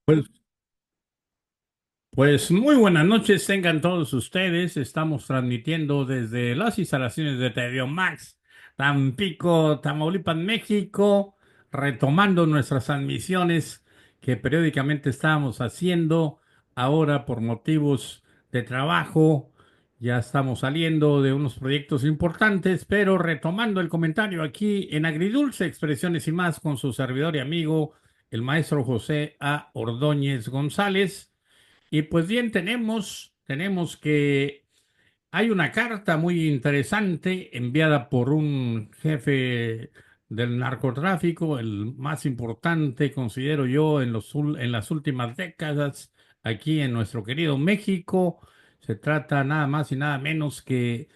Pues, pues muy buenas noches, tengan todos ustedes. Estamos transmitiendo desde las instalaciones de TV Max, Tampico, Tamaulipas, México, retomando nuestras transmisiones que periódicamente estábamos haciendo. Ahora, por motivos de trabajo, ya estamos saliendo de unos proyectos importantes, pero retomando el comentario aquí en Agridulce, Expresiones y más, con su servidor y amigo, el maestro José A. Ordóñez González. Y pues bien, tenemos que hay una carta muy interesante enviada por un jefe del narcotráfico, el más importante, considero yo, en las últimas décadas aquí en nuestro querido México. Se trata nada más y nada menos que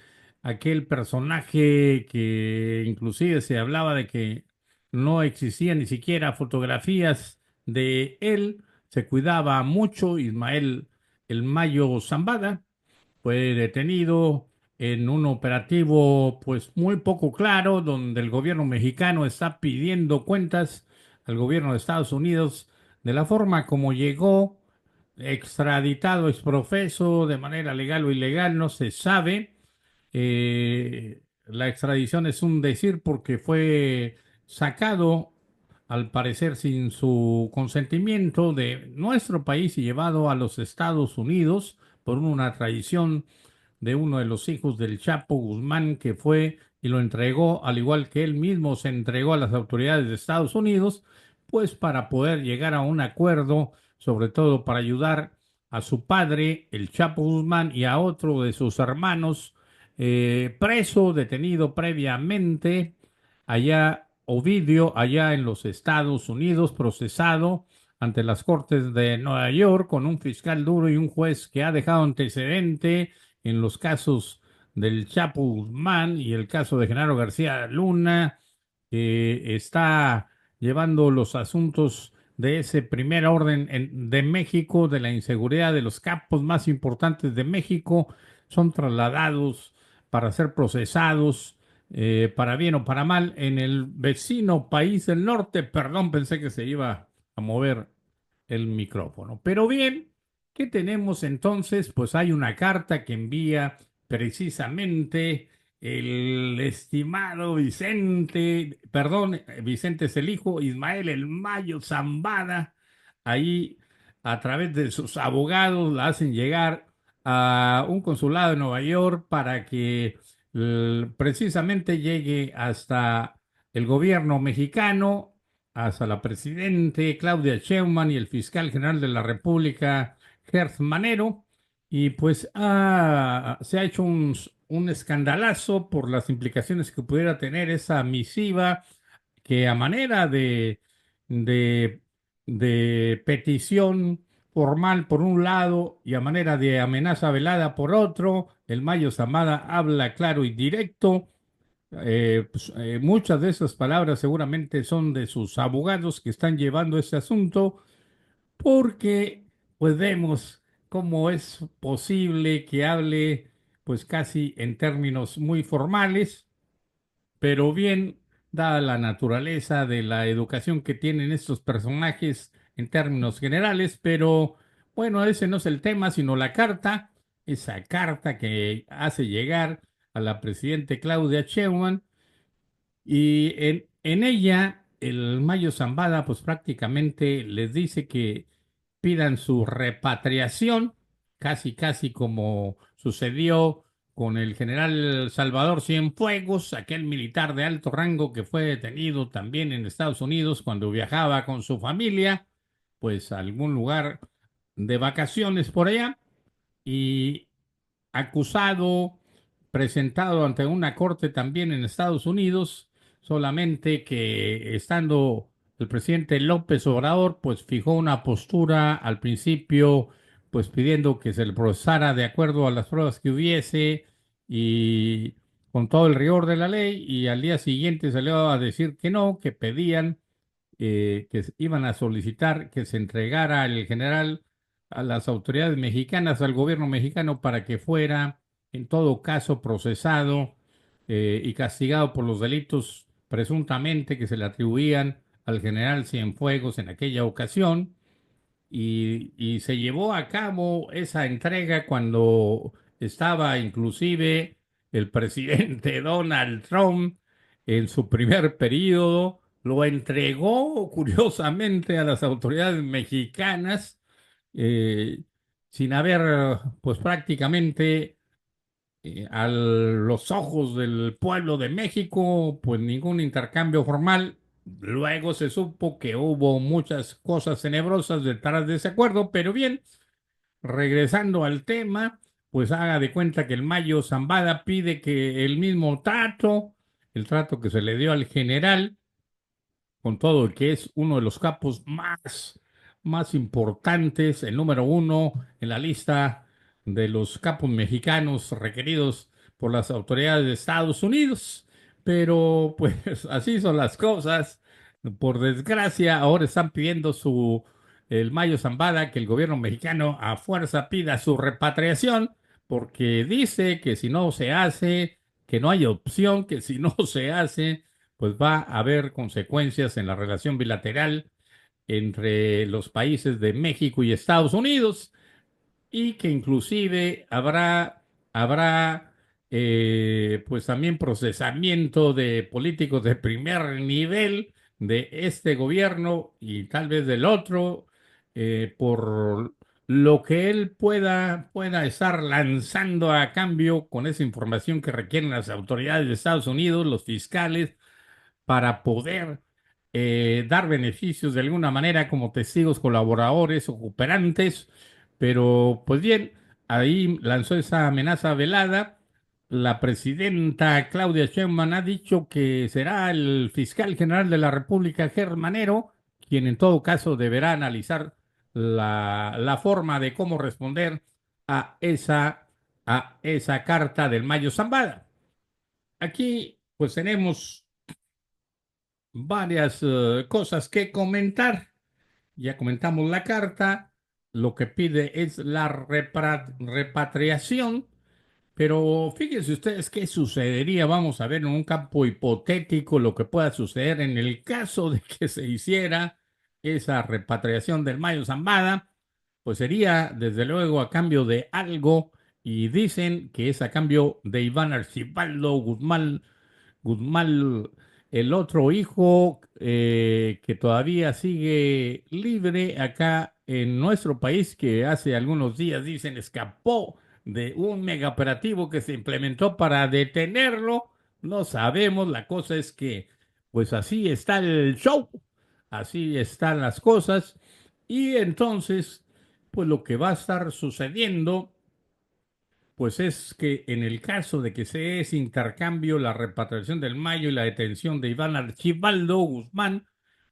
aquel personaje que inclusive se hablaba de que no existían ni siquiera fotografías de él. Se cuidaba mucho Ismael el Mayo Zambada. Fue detenido en un operativo pues muy poco claro, donde el gobierno mexicano está pidiendo cuentas al gobierno de Estados Unidos de la forma como llegó, extraditado exprofeso, de manera legal o ilegal, no se sabe. La extradición es un decir porque fue sacado, al parecer sin su consentimiento, de nuestro país y llevado a los Estados Unidos por una traición de uno de los hijos del Chapo Guzmán, que fue y lo entregó, al igual que él mismo se entregó a las autoridades de Estados Unidos, pues para poder llegar a un acuerdo, sobre todo para ayudar a su padre, el Chapo Guzmán, y a otro de sus hermanos, preso, detenido previamente, allá Ovidio, allá en los Estados Unidos, procesado ante las Cortes de Nueva York con un fiscal duro y un juez que ha dejado antecedente en los casos del Chapo Guzmán y el caso de Genaro García Luna, que está llevando los asuntos de ese primer orden de México, de la inseguridad de los capos más importantes de México, son trasladados para ser procesados, para bien o para mal, en el vecino país del norte. Perdón, pensé que se iba a mover el micrófono. Pero bien, ¿qué tenemos entonces? Pues hay una carta que envía precisamente el estimado Vicente, perdón, Vicente es el hijo, Ismael el Mayo Zambada, ahí a través de sus abogados la hacen llegar a un consulado de Nueva York para que precisamente llegue hasta el gobierno mexicano, hasta la presidente Claudia Sheinbaum y el fiscal general de la República, Gertz Manero, y pues se ha hecho un escandalazo por las implicaciones que pudiera tener esa misiva que a manera de, de petición formal por un lado y a manera de amenaza velada por otro, el Mayo Zambada habla claro y directo. Muchas de esas palabras seguramente son de sus abogados que están llevando este asunto, porque pues vemos cómo es posible que hable pues casi en términos muy formales, pero bien, dada la naturaleza de la educación que tienen estos personajes en términos generales. Pero bueno, ese no es el tema, sino la carta, esa carta que hace llegar a la presidenta Claudia Sheinbaum, y en ella, el Mayo Zambada, pues prácticamente les dice que pidan su repatriación, casi, casi como sucedió con el general Salvador Cienfuegos, aquel militar de alto rango que fue detenido también en Estados Unidos cuando viajaba con su familia, pues a algún lugar de vacaciones por allá, y acusado, presentado ante una corte también en Estados Unidos, solamente que estando el presidente López Obrador, pues fijó una postura al principio, pues pidiendo que se le procesara de acuerdo a las pruebas que hubiese y con todo el rigor de la ley, y al día siguiente salió a decir que no, que pedían, que iban a solicitar que se entregara el general a las autoridades mexicanas, al gobierno mexicano, para que fuera, en todo caso, procesado y castigado por los delitos presuntamente que se le atribuían al general Cienfuegos en aquella ocasión. y se llevó a cabo esa entrega cuando estaba inclusive el presidente Donald Trump en su primer periodo, lo entregó curiosamente a las autoridades mexicanas eh, sin haber pues prácticamente a los ojos del pueblo de México, pues ningún intercambio formal. Luego se supo que hubo muchas cosas tenebrosas detrás de ese acuerdo, pero bien, regresando al tema, pues haga de cuenta que el Mayo Zambada pide que el mismo trato, el trato que se le dio al general, con todo el que es uno de los capos más importantes, el número uno en la lista de los capos mexicanos requeridos por las autoridades de Estados Unidos. Pero pues así son las cosas. Por desgracia, ahora están pidiendo el Mayo Zambada que el gobierno mexicano a fuerza pida su repatriación, porque dice que si no se hace, que no hay opción, que si no se hace pues va a haber consecuencias en la relación bilateral entre los países de México y Estados Unidos y que inclusive habrá pues también procesamiento de políticos de primer nivel de este gobierno y tal vez del otro por lo que él pueda estar lanzando a cambio con esa información que requieren las autoridades de Estados Unidos, los fiscales, para poder dar beneficios de alguna manera como testigos colaboradores o cooperantes, pero pues bien, ahí lanzó esa amenaza velada. La presidenta Claudia Sheinbaum ha dicho que será el fiscal general de la República, Germanero, quien en todo caso deberá analizar la forma de cómo responder a esa carta del Mayo Zambada. Aquí pues tenemos varias cosas que comentar. Ya comentamos la carta, lo que pide es la repatriación, pero fíjense ustedes qué sucedería, vamos a ver en un campo hipotético lo que pueda suceder en el caso de que se hiciera esa repatriación del Mayo Zambada, pues sería desde luego a cambio de algo y dicen que es a cambio de Iván Archibaldo Guzmán, el otro hijo que todavía sigue libre acá en nuestro país, que hace algunos días dicen escapó de un mega operativo que se implementó para detenerlo. No sabemos, la cosa es que pues así está el show, así están las cosas y entonces pues lo que va a estar sucediendo pues es que en el caso de que se dé ese intercambio, la repatriación del Mayo y la detención de Iván Archibaldo Guzmán,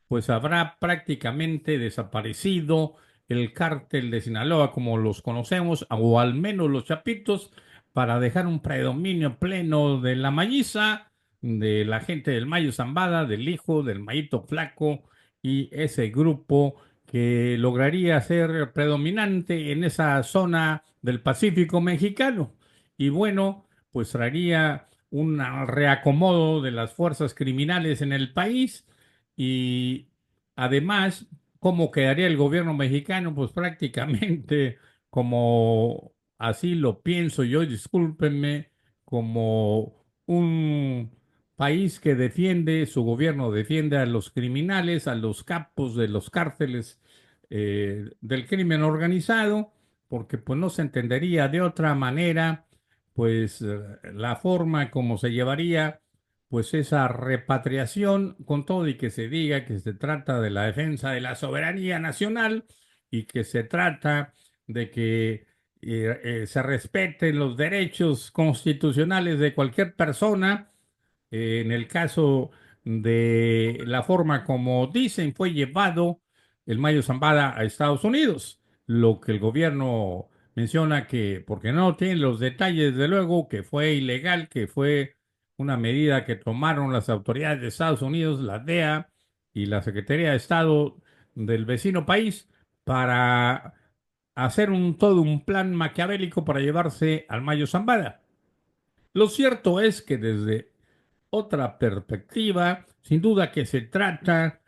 pues habrá prácticamente desaparecido el cártel de Sinaloa como los conocemos, o al menos los chapitos, para dejar un predominio pleno de la mayiza, de la gente del Mayo Zambada, del hijo, del Mayito Flaco y ese grupo que lograría ser predominante en esa zona del Pacífico mexicano. Y bueno, pues traería un reacomodo de las fuerzas criminales en el país y además, ¿cómo quedaría el gobierno mexicano? Pues prácticamente como así lo pienso yo, discúlpenme, como un país que defiende, su gobierno defiende a los criminales, a los capos de los cárteles del crimen organizado, porque pues no se entendería de otra manera, pues la forma como se llevaría pues esa repatriación, con todo y que se diga que se trata de la defensa de la soberanía nacional y que se trata de que se respeten los derechos constitucionales de cualquier persona. En el caso de la forma como dicen fue llevado el Mayo Zambada a Estados Unidos, lo que el gobierno menciona que, porque no tiene los detalles, de luego, que fue ilegal, que fue una medida que tomaron las autoridades de Estados Unidos, la DEA y la Secretaría de Estado del vecino país, para hacer todo un plan maquiavélico para llevarse al Mayo Zambada. Lo cierto es que desde otra perspectiva, sin duda que se trata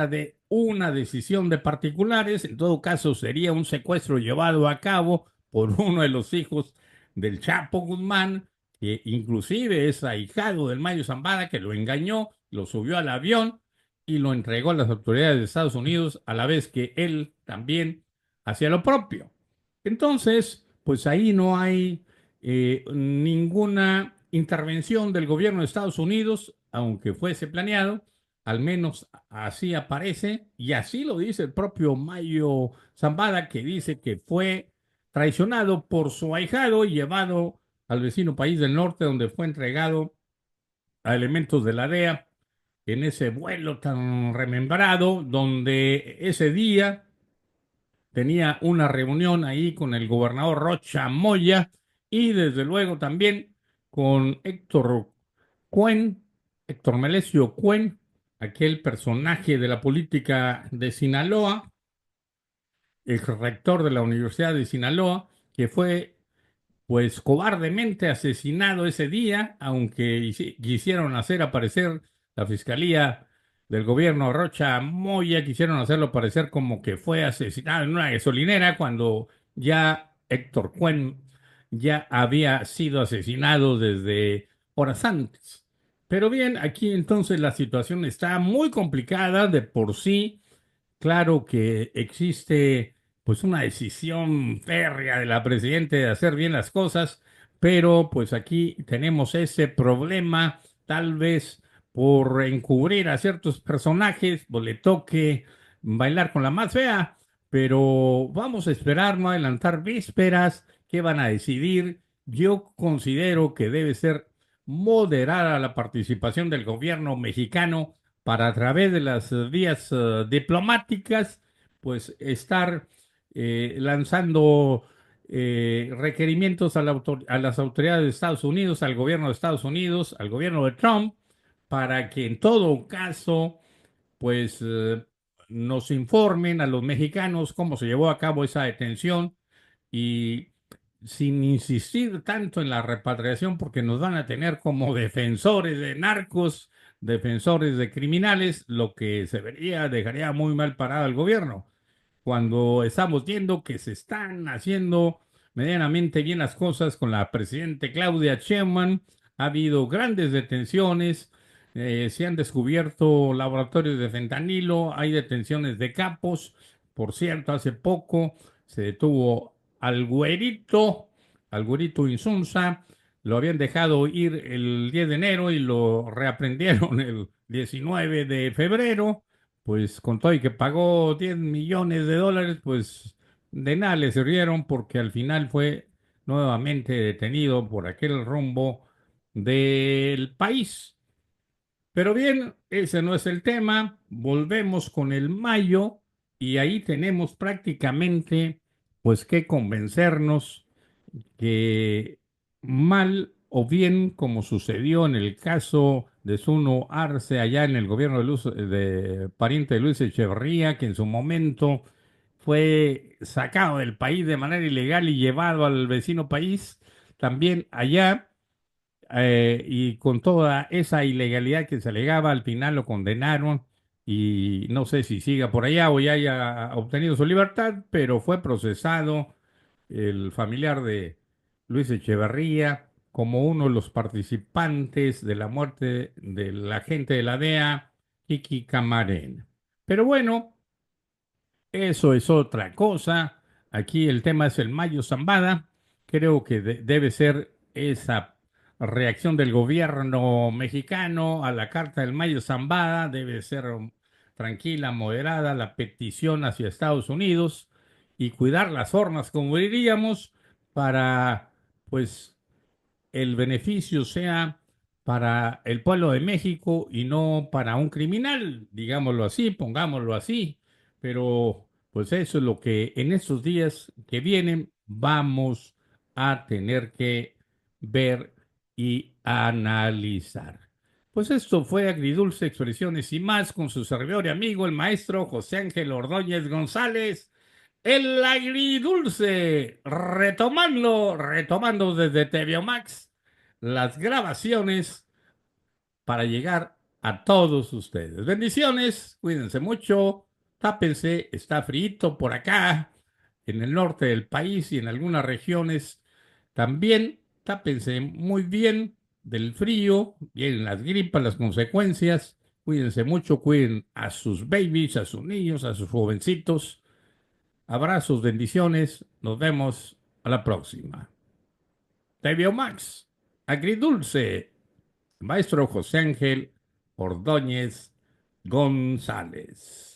de una decisión de particulares, en todo caso sería un secuestro llevado a cabo por uno de los hijos del Chapo Guzmán, que inclusive es ahijado del Mayo Zambada, que lo engañó, lo subió al avión y lo entregó a las autoridades de Estados Unidos, a la vez que él también hacía lo propio. Entonces, pues ahí no hay ninguna intervención del gobierno de Estados Unidos, aunque fuese planeado, al menos así aparece, y así lo dice el propio Mayo Zambada, que dice que fue traicionado por su ahijado y llevado al vecino país del norte, donde fue entregado a elementos de la DEA en ese vuelo tan remembrado, donde ese día tenía una reunión ahí con el gobernador Rocha Moya y desde luego también con Héctor Cuen, Héctor Melesio Cuen, aquel personaje de la política de Sinaloa, el rector de la Universidad de Sinaloa, que fue pues cobardemente asesinado ese día, aunque quisieron hacer aparecer la fiscalía del gobierno Rocha Moya, quisieron hacerlo parecer como que fue asesinado en una gasolinera cuando ya Héctor Cuen ya había sido asesinado desde horas antes. Pero bien, aquí entonces la situación está muy complicada de por sí. Claro que existe pues una decisión férrea de la presidenta de hacer bien las cosas, pero pues aquí tenemos ese problema, tal vez por encubrir a ciertos personajes, pues le toque bailar con la más fea, pero vamos a esperar, no adelantar vísperas, qué van a decidir. Yo considero que debe ser moderada la participación del gobierno mexicano para a través de las vías diplomáticas, pues estar lanzando requerimientos a, a las autoridades de Estados Unidos, al gobierno de Estados Unidos, al gobierno de Trump, para que en todo caso, pues nos informen a los mexicanos cómo se llevó a cabo esa detención y sin insistir tanto en la repatriación, porque nos van a tener como defensores de narcos, defensores de criminales, lo que se vería, dejaría muy mal parado al gobierno cuando estamos viendo que se están haciendo medianamente bien las cosas con la presidenta Claudia Sheinbaum. Ha habido grandes detenciones, se han descubierto laboratorios de fentanilo, hay detenciones de capos. Por cierto, hace poco se detuvo al güerito Insunza, lo habían dejado ir el 10 de enero y lo reaprendieron el 19 de febrero, pues con todo y que pagó 10 millones de dólares, pues de nada le sirvieron porque al final fue nuevamente detenido por aquel rumbo del país. Pero bien, ese no es el tema. Volvemos con el mayo y ahí tenemos prácticamente pues que convencernos que mal o bien, como sucedió en el caso de Zuno Arce allá en el gobierno de pariente de Luis Echeverría, que en su momento fue sacado del país de manera ilegal y llevado al vecino país, también allá y con toda esa ilegalidad que se alegaba, al final lo condenaron y no sé si siga por allá o ya haya obtenido su libertad, pero fue procesado el familiar de Luis Echeverría como uno de los participantes de la muerte del agente de la DEA, Kiki Camarena. Pero bueno, eso es otra cosa. Aquí el tema es el Mayo Zambada. Creo que debe ser esa reacción del gobierno mexicano a la carta del Mayo Zambada. Debe ser tranquila, moderada, la petición hacia Estados Unidos y cuidar las formas, como diríamos, para pues el beneficio sea para el pueblo de México y no para un criminal, digámoslo así, pongámoslo así. Pero pues eso es lo que en estos días que vienen vamos a tener que ver y analizar. Pues esto fue Agridulce Expresiones y más con su servidor y amigo, el maestro José Ángel Ordóñez González. El agridulce, retomando desde TVO Max las grabaciones para llegar a todos ustedes. Bendiciones, cuídense mucho, tápense, está frito por acá, en el norte del país y en algunas regiones también. Tápense muy bien del frío, vienen las gripas, las consecuencias. Cuídense mucho, cuiden a sus babies, a sus niños, a sus jovencitos. Abrazos, bendiciones. Nos vemos a la próxima. TV Max, Agridulce, Maestro José Ángel Ordóñez González.